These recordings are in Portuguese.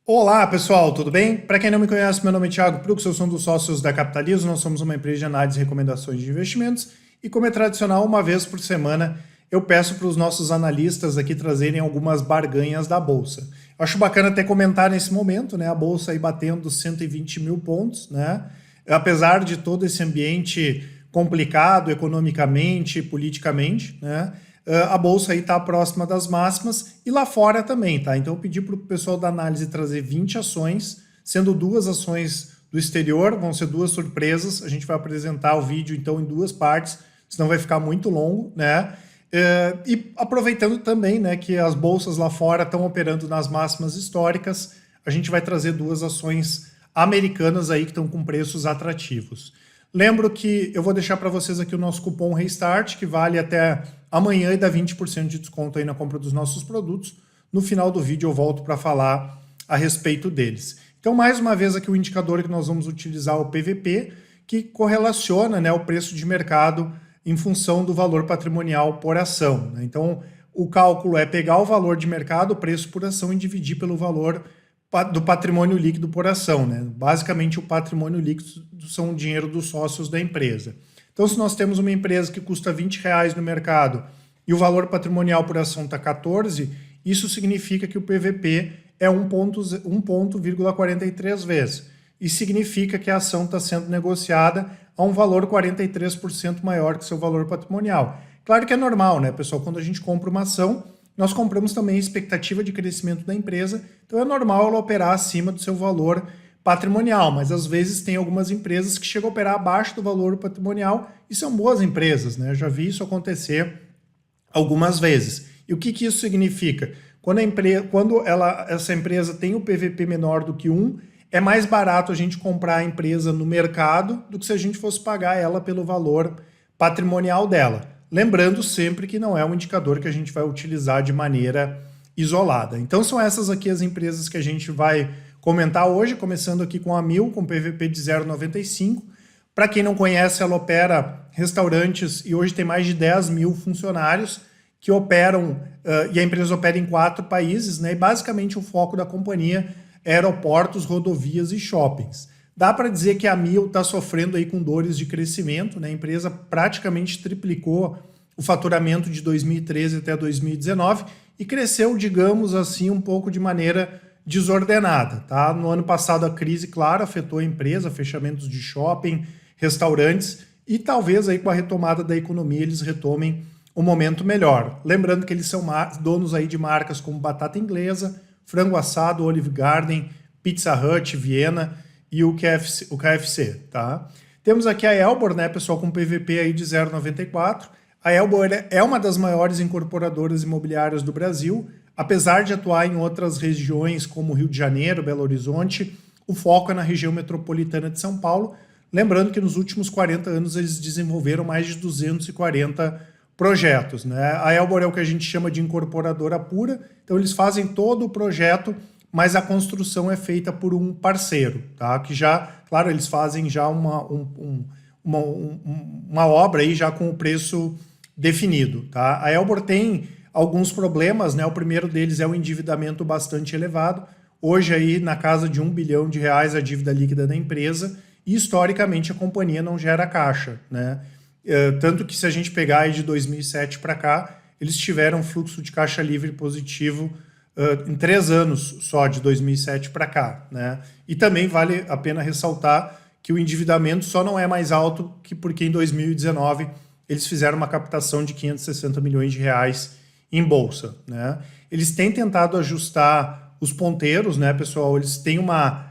Olá pessoal, tudo bem? Para quem não me conhece, meu nome é Thiago Prux, eu sou um dos sócios da Capitalismo, nós somos uma empresa de análise e recomendações de investimentos e como é tradicional, uma vez por semana eu peço para os nossos analistas aqui trazerem algumas barganhas da Bolsa. Eu acho bacana até comentar nesse momento, né, a Bolsa aí batendo 120 mil pontos, né, apesar de todo esse ambiente complicado economicamente, politicamente, né, a bolsa aí está próxima das máximas e lá fora também, tá? Então eu pedi para o pessoal da análise trazer 20 ações, sendo duas ações do exterior, vão ser duas surpresas. A gente vai apresentar o vídeo então em duas partes, senão vai ficar muito longo, né? E aproveitando também, né, que as bolsas lá fora estão operando nas máximas históricas, a gente vai trazer duas ações americanas aí que estão com preços atrativos. Lembro que eu vou deixar para vocês aqui o nosso cupom Restart, que vale até amanhã e dá 20% de desconto aí na compra dos nossos produtos. No final do vídeo eu volto para falar a respeito deles. Então, mais uma vez aqui o indicador que nós vamos utilizar é o PVP, que correlaciona, né, o preço de mercado em função do valor patrimonial por ação, né? Então, o cálculo é pegar o valor de mercado, o preço por ação, e dividir pelo valor do patrimônio líquido por ação, né? Basicamente, o patrimônio líquido são o dinheiro dos sócios da empresa. Então, se nós temos uma empresa que custa R$20 no mercado e o valor patrimonial por ação está 14, isso significa que o PVP é 1,43 vezes. E significa que a ação está sendo negociada a um valor 43% maior que seu valor patrimonial. Claro que é normal, né, pessoal? Quando a gente compra uma ação, nós compramos também a expectativa de crescimento da empresa, então é normal ela operar acima do seu valor patrimonial, mas às vezes tem algumas empresas que chegam a operar abaixo do valor patrimonial e são boas empresas, né? Eu já vi isso acontecer algumas vezes. E o que isso significa? Quando essa empresa tem o PVP menor do que 1, é mais barato a gente comprar a empresa no mercado do que se a gente fosse pagar ela pelo valor patrimonial dela. Lembrando sempre que não é um indicador que a gente vai utilizar de maneira isolada. Então são essas aqui as empresas que a gente vai comentar hoje, começando aqui com a Amil, com PVP de 0,95. Para quem não conhece, ela opera restaurantes e hoje tem mais de 10 mil funcionários que operam, e a empresa opera em 4 países, né? E basicamente o foco da companhia é aeroportos, rodovias e shoppings. Dá para dizer que a Amil está sofrendo aí com dores de crescimento, né? A empresa praticamente triplicou o faturamento de 2013 até 2019 e cresceu, digamos assim, um pouco de maneira desordenada, tá? No ano passado a crise, claro, afetou a empresa, fechamentos de shopping, restaurantes e talvez aí com a retomada da economia eles retomem um momento melhor. Lembrando que eles são donos aí de marcas como Batata Inglesa, Frango Assado, Olive Garden, Pizza Hut, Viena e o KFC, tá? Temos aqui a Elbor, né, pessoal, com PVP aí de 0,94. A Elbor é uma das maiores incorporadoras imobiliárias do Brasil, apesar de atuar em outras regiões como Rio de Janeiro, Belo Horizonte, o foco é na região metropolitana de São Paulo. Lembrando que nos últimos 40 anos eles desenvolveram mais de 240 projetos, né? A Elbor é o que a gente chama de incorporadora pura, então eles fazem todo o projeto, mas a construção é feita por um parceiro, tá? Que já, claro, eles fazem já uma obra aí já com o preço definido, tá? A Elbor tem alguns problemas, né? O primeiro deles é o endividamento bastante elevado, hoje aí na casa de R$1 bilhão a dívida líquida da empresa, e historicamente a companhia não gera caixa, né? Tanto que se a gente pegar aí de 2007 para cá, eles tiveram fluxo de caixa livre positivo em 3 anos só, de 2007 para cá, né? E também vale a pena ressaltar que o endividamento só não é mais alto que porque em 2019 eles fizeram uma captação de R$560 milhões em bolsa, né? Eles têm tentado ajustar os ponteiros, né, pessoal? Eles têm uma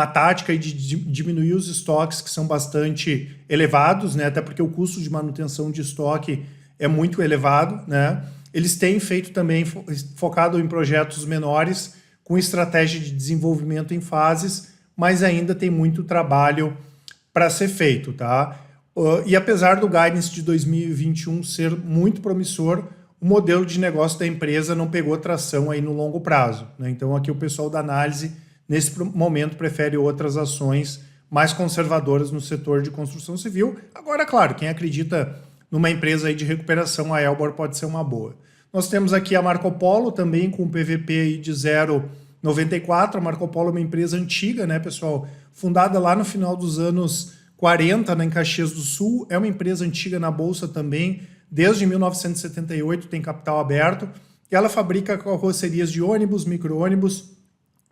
tática de diminuir os estoques que são bastante elevados, né? Até porque o custo de manutenção de estoque é muito elevado, né? Eles têm feito também, focado em projetos menores, com estratégia de desenvolvimento em fases, mas ainda tem muito trabalho para ser feito, tá? E apesar do guidance de 2021 ser muito promissor, o modelo de negócio da empresa não pegou tração aí no longo prazo, né? Então aqui o pessoal da análise, nesse momento, prefere outras ações mais conservadoras no setor de construção civil. Agora, claro, quem acredita numa empresa aí de recuperação, a Elbor pode ser uma boa. Nós temos aqui a Marco Polo, também com PVP aí de 94. A Marco Polo é uma empresa antiga, né, pessoal? Fundada lá no final dos anos 40, em Caxias do Sul. É uma empresa antiga na Bolsa também. Desde 1978 tem capital aberto. E ela fabrica carrocerias de ônibus, micro-ônibus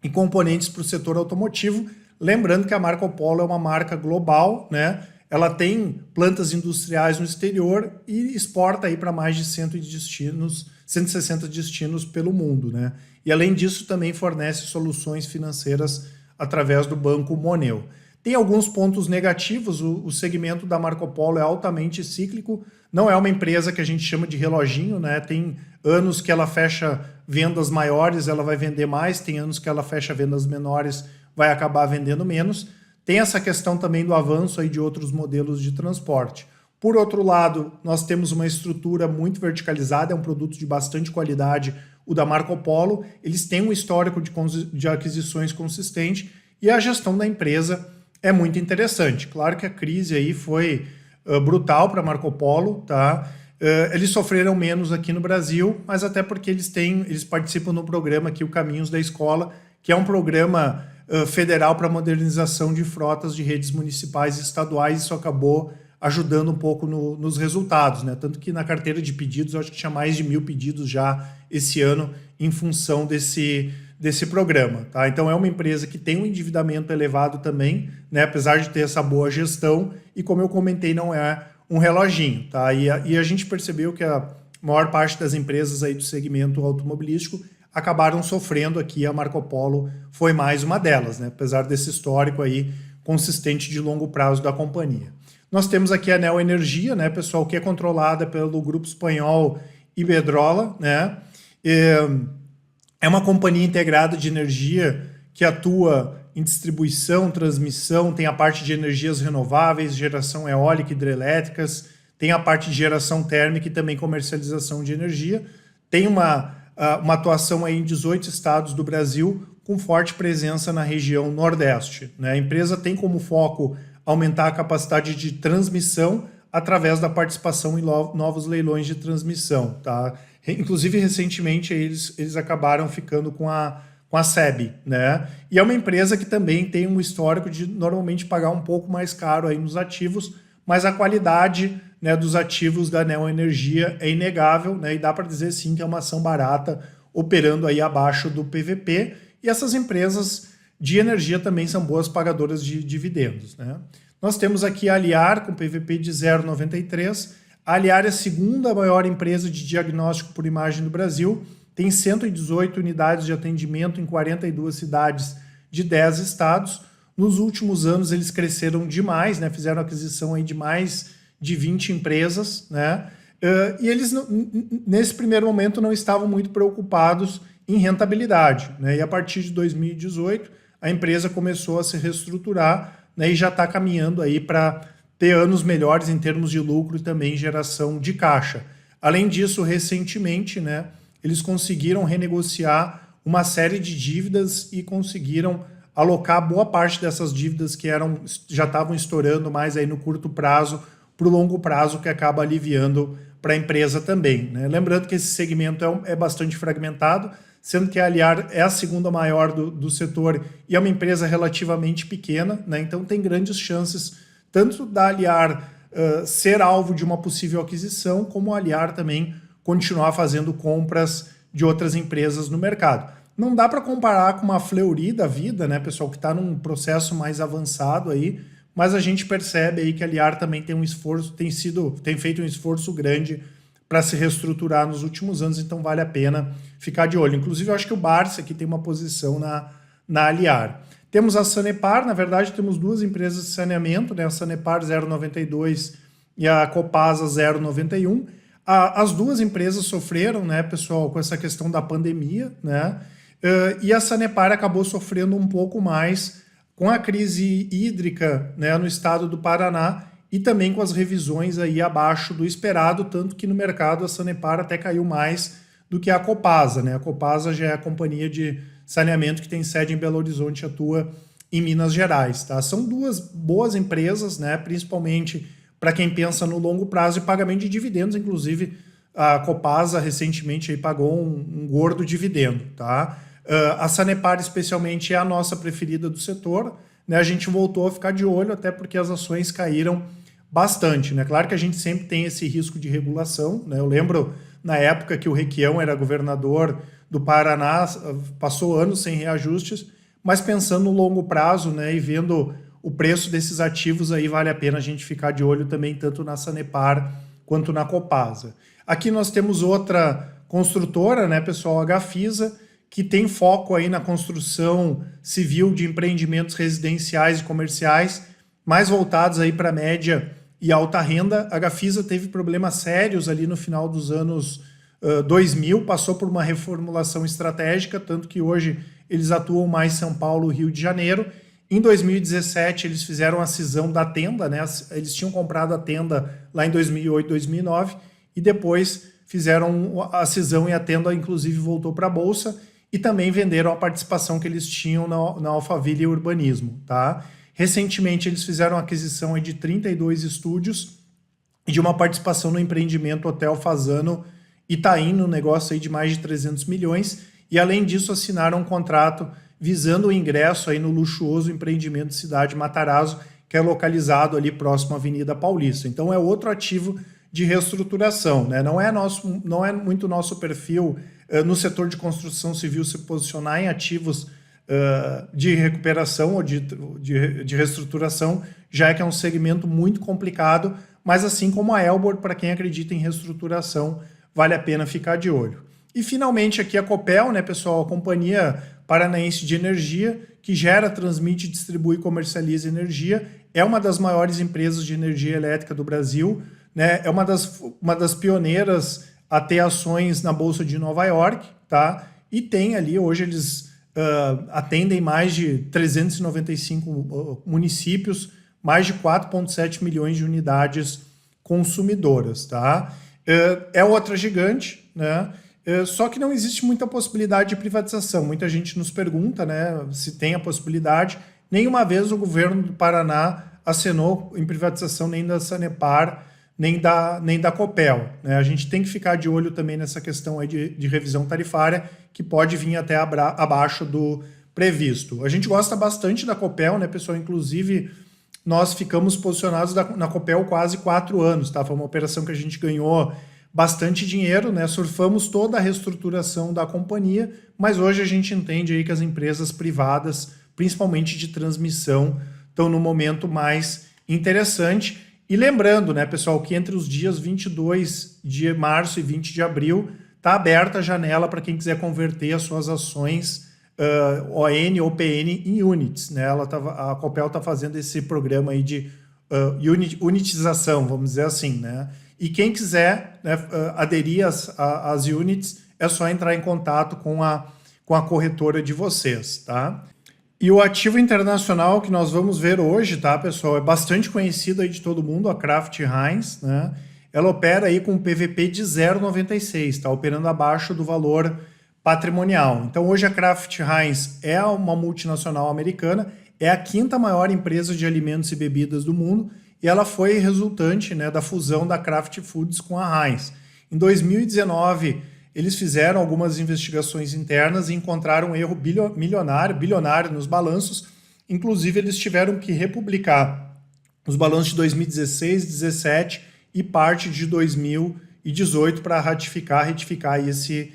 e componentes para o setor automotivo. Lembrando que a Marco Polo é uma marca global, né? Ela tem plantas industriais no exterior e exporta aí para mais de 160 destinos pelo mundo, né? E além disso também fornece soluções financeiras através do Banco Moneo. Tem alguns pontos negativos, o segmento da Marco Polo é altamente cíclico, não é uma empresa que a gente chama de reloginho, né? Tem anos que ela fecha vendas maiores, ela vai vender mais, tem anos que ela fecha vendas menores, vai acabar vendendo menos. Tem essa questão também do avanço aí de outros modelos de transporte. Por outro lado, nós temos uma estrutura muito verticalizada, é um produto de bastante qualidade, o da Marco Polo. Eles têm um histórico de aquisições consistente e a gestão da empresa é muito interessante. Claro que a crise aí foi brutal para a Marco Polo, tá? Eles sofreram menos aqui no Brasil, mas até porque eles participam do programa aqui, o Caminhos da Escola, que é um programa federal para modernização de frotas de redes municipais e estaduais. Isso acabou ajudando um pouco nos resultados, né? Tanto que na carteira de pedidos, eu acho que tinha mais de 1.000 pedidos já esse ano em função desse programa, tá? Então é uma empresa que tem um endividamento elevado também, né? Apesar de ter essa boa gestão e, como eu comentei, não é um reloginho, tá? E a gente percebeu que a maior parte das empresas aí do segmento automobilístico acabaram sofrendo aqui. A Marco Polo foi mais uma delas, né? Apesar desse histórico aí consistente de longo prazo da companhia. Nós temos aqui a Neo Energia, né, pessoal, que é controlada pelo grupo espanhol Iberdrola, né? É uma companhia integrada de energia que atua em distribuição, transmissão, tem a parte de energias renováveis, geração eólica, hidrelétricas, tem a parte de geração térmica e também comercialização de energia. Tem uma atuação aí em 18 estados do Brasil, com forte presença na região Nordeste, né? A empresa tem como foco aumentar a capacidade de transmissão através da participação em novos leilões de transmissão, tá? Inclusive, recentemente, eles acabaram ficando com a SEB, né? E é uma empresa que também tem um histórico de normalmente pagar um pouco mais caro aí nos ativos, mas a qualidade, né, dos ativos da Neo Energia é inegável, né? E dá para dizer sim que é uma ação barata, operando aí abaixo do PVP. E essas empresas de energia também são boas pagadoras de dividendos, né? Nós temos aqui a Aliar com PVP de 0,93. A Aliar é a segunda maior empresa de diagnóstico por imagem do Brasil, tem 118 unidades de atendimento em 42 cidades de 10 estados. Nos últimos anos eles cresceram demais, né? Fizeram aquisição aí de mais de 20 empresas, né? E eles, nesse primeiro momento, não estavam muito preocupados em rentabilidade, né? E a partir de 2018, a empresa começou a se reestruturar, né? E já está caminhando aí para ter anos melhores em termos de lucro e também geração de caixa. Além disso, recentemente, né, eles conseguiram renegociar uma série de dívidas e conseguiram alocar boa parte dessas dívidas que já estavam estourando mais aí no curto prazo para o longo prazo, que acaba aliviando para a empresa também, né? Lembrando que esse segmento é bastante fragmentado, sendo que a Aliar é a segunda maior do setor e é uma empresa relativamente pequena, né? Então tem grandes chances tanto da Aliar ser alvo de uma possível aquisição, como a Aliar também continuar fazendo compras de outras empresas no mercado. Não dá para comparar com uma Fleury da vida, né, pessoal, que está num processo mais avançado aí, mas a gente percebe aí que a Aliar também tem um esforço, tem feito um esforço grande para se reestruturar nos últimos anos, então vale a pena ficar de olho. Inclusive, eu acho que o Barça aqui tem uma posição na Aliar. Temos a Sanepar, na verdade, temos duas empresas de saneamento, né? A Sanepar 0,92 e a Copasa 0,91. As duas empresas sofreram, né, pessoal, com essa questão da pandemia, né? E a Sanepar acabou sofrendo um pouco mais com a crise hídrica, né, no estado do Paraná e também com as revisões aí abaixo do esperado, tanto que no mercado a Sanepar até caiu mais do que a Copasa, né? A Copasa já é a companhia de saneamento que tem sede em Belo Horizonte e atua em Minas Gerais, tá? São duas boas empresas, né? Principalmente para quem pensa no longo prazo e pagamento de dividendos. Inclusive, a Copasa recentemente aí pagou um gordo dividendo, tá? A Sanepar, especialmente, é a nossa preferida do setor, né? A gente voltou a ficar de olho, até porque as ações caíram bastante, né? Claro que a gente sempre tem esse risco de regulação, né? Eu lembro na época que o Requião era governador do Paraná, passou anos sem reajustes, mas pensando no longo prazo, né, e vendo o preço desses ativos, aí vale a pena a gente ficar de olho também tanto na Sanepar quanto na Copasa. Aqui nós temos outra construtora, né, pessoal, a Gafisa, que tem foco aí na construção civil de empreendimentos residenciais e comerciais, mais voltados aí para média e alta renda. A Gafisa teve problemas sérios ali no final dos anos 2000, passou por uma reformulação estratégica, tanto que hoje eles atuam mais em São Paulo, Rio de Janeiro. Em 2017, eles fizeram a cisão da Tenda, né? Eles tinham comprado a Tenda lá em 2008, 2009, e depois fizeram a cisão e a Tenda, inclusive, voltou para a Bolsa, e também venderam a participação que eles tinham na Alphaville Urbanismo, tá? Recentemente, eles fizeram a aquisição de 32 estúdios e de uma participação no empreendimento Hotel Fasano Itaim, no negócio aí de mais de 300 milhões, e além disso assinaram um contrato visando o ingresso aí no luxuoso empreendimento Cidade Matarazzo, que é localizado ali próximo à Avenida Paulista. Então é outro ativo de reestruturação, né? Não é muito nosso perfil no setor de construção civil se posicionar em ativos de recuperação ou de reestruturação, já que é um segmento muito complicado, mas assim como a Elbor, para quem acredita em reestruturação, vale a pena ficar de olho. E finalmente aqui a Copel, né, pessoal, a Companhia Paranaense de Energia, que gera, transmite, distribui e comercializa energia, é uma das maiores empresas de energia elétrica do Brasil, né, é uma das pioneiras a ter ações na Bolsa de Nova York, tá? E tem ali, hoje eles atendem mais de 395 municípios, mais de 4,7 milhões de unidades consumidoras, tá? É outra gigante, né? Só que não existe muita possibilidade de privatização. Muita gente nos pergunta, né, se tem a possibilidade. Nenhuma vez o governo do Paraná acenou em privatização nem da Sanepar, nem da Copel, né? A gente tem que ficar de olho também nessa questão aí de revisão tarifária, que pode vir até abaixo do previsto. A gente gosta bastante da Copel, né, pessoal? Inclusive, nós ficamos posicionados na Copel quase 4 anos, tá? Foi uma operação que a gente ganhou bastante dinheiro, né? Surfamos toda a reestruturação da companhia, mas hoje a gente entende aí que as empresas privadas, principalmente de transmissão, estão no momento mais interessante. E lembrando, né, pessoal, que entre os dias 22 de março e 20 de abril está aberta a janela para quem quiser converter as suas ações ON ou PN em units, né? A Copel está fazendo esse programa aí de unitização, vamos dizer assim, né? E quem quiser, né, aderir às units, é só entrar em contato com a corretora de vocês, tá? E o ativo internacional que nós vamos ver hoje, tá, pessoal, é bastante conhecido aí de todo mundo, a Kraft Heinz, né? Ela opera aí com um PVP de 0,96, tá? Operando abaixo do valor patrimonial. Então hoje a Kraft Heinz é uma multinacional americana, é a 5ª maior empresa de alimentos e bebidas do mundo, e ela foi resultante, né, da fusão da Kraft Foods com a Heinz. Em 2019, eles fizeram algumas investigações internas e encontraram um erro bilionário nos balanços. Inclusive, eles tiveram que republicar os balanços de 2016, 2017 e parte de 2018 para retificar esse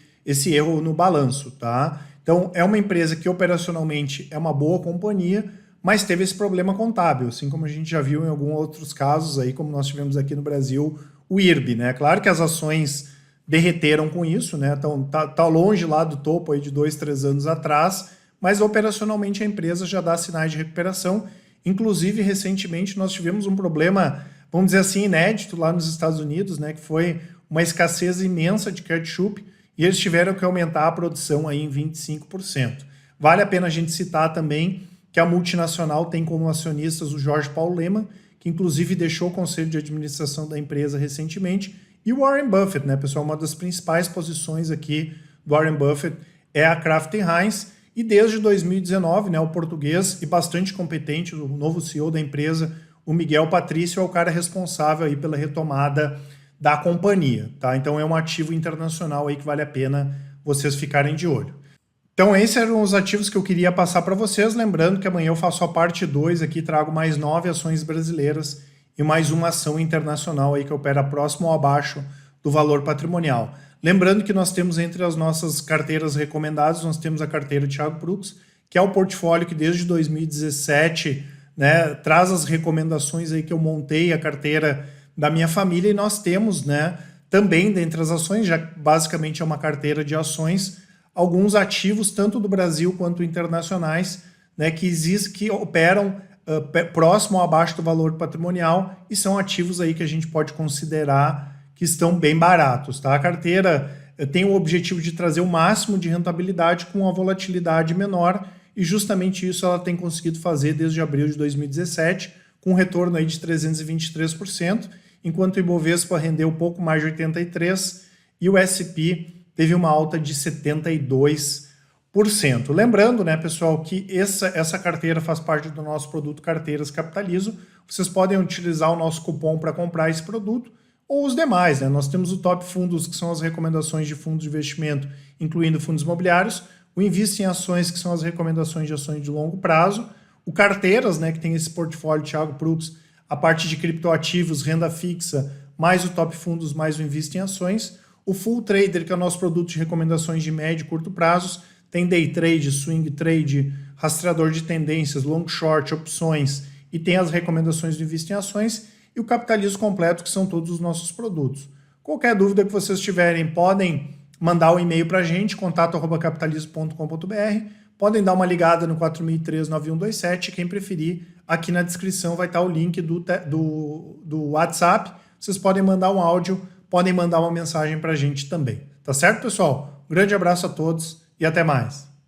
erro no balanço, tá? Então, é uma empresa que operacionalmente é uma boa companhia, mas teve esse problema contábil, assim como a gente já viu em alguns outros casos aí, como nós tivemos aqui no Brasil, o IRB, né? Claro que as ações derreteram com isso, né? Então, tá longe lá do topo aí de 2, 3 anos atrás, mas operacionalmente a empresa já dá sinais de recuperação. Inclusive, recentemente nós tivemos um problema, vamos dizer assim, inédito lá nos Estados Unidos, né? Que foi uma escassez imensa de ketchup e eles tiveram que aumentar a produção aí em 25%. Vale a pena a gente citar também que a multinacional tem como acionistas o Jorge Paulo Lemann, que inclusive deixou o conselho de administração da empresa recentemente, e o Warren Buffett, né, pessoal? Uma das principais posições aqui do Warren Buffett é a Kraft Heinz, e desde 2019, né, o português e bastante competente, o novo CEO da empresa, o Miguel Patrício, é o cara responsável aí pela retomada da companhia, tá? Então é um ativo internacional aí que vale a pena vocês ficarem de olho. Então, esses eram os ativos que eu queria passar para vocês. Lembrando que amanhã eu faço a parte 2 aqui, trago mais 9 ações brasileiras e mais uma ação internacional aí que opera próximo ou abaixo do valor patrimonial. Lembrando que nós temos entre as nossas carteiras recomendadas, nós temos a carteira Thiago Brooks, que é o portfólio que desde 2017, né, traz as recomendações aí que eu montei a carteira da minha família, e nós temos, né, também dentre as ações, já basicamente é uma carteira de ações, alguns ativos, tanto do Brasil quanto internacionais, né, que operam próximo ou abaixo do valor patrimonial, e são ativos aí que a gente pode considerar que estão bem baratos. Tá? A carteira tem o objetivo de trazer o máximo de rentabilidade com uma volatilidade menor, e justamente isso ela tem conseguido fazer desde abril de 2017, com um retorno aí de 323%, enquanto o Ibovespa rendeu um pouco mais de 83%, e o S&P teve uma alta de 72%. Lembrando, né, pessoal, que essa carteira faz parte do nosso produto Carteiras Capitalizo. Vocês podem utilizar o nosso cupom para comprar esse produto ou os demais, né? Nós temos o Top Fundos, que são as recomendações de fundos de investimento, incluindo fundos imobiliários, o Invista em Ações, que são as recomendações de ações de longo prazo, o Carteiras, né, que tem esse portfólio Thiago Brooks, a parte de criptoativos, renda fixa, mais o Top Fundos, mais o Invista em Ações, o Full Trader, que é o nosso produto de recomendações de médio e curto prazos, tem day trade, swing trade, rastreador de tendências, long short, opções, e tem as recomendações do Invista em Ações, e o Capitalismo Completo, que são todos os nossos produtos. Qualquer dúvida que vocês tiverem, podem mandar um e-mail para a gente, contato@capitalismo.com.br, podem dar uma ligada no 4003-9127, quem preferir, aqui na descrição vai estar o link do WhatsApp, vocês podem mandar um áudio, podem mandar uma mensagem para a gente também. Tá certo, pessoal? Um grande abraço a todos e até mais.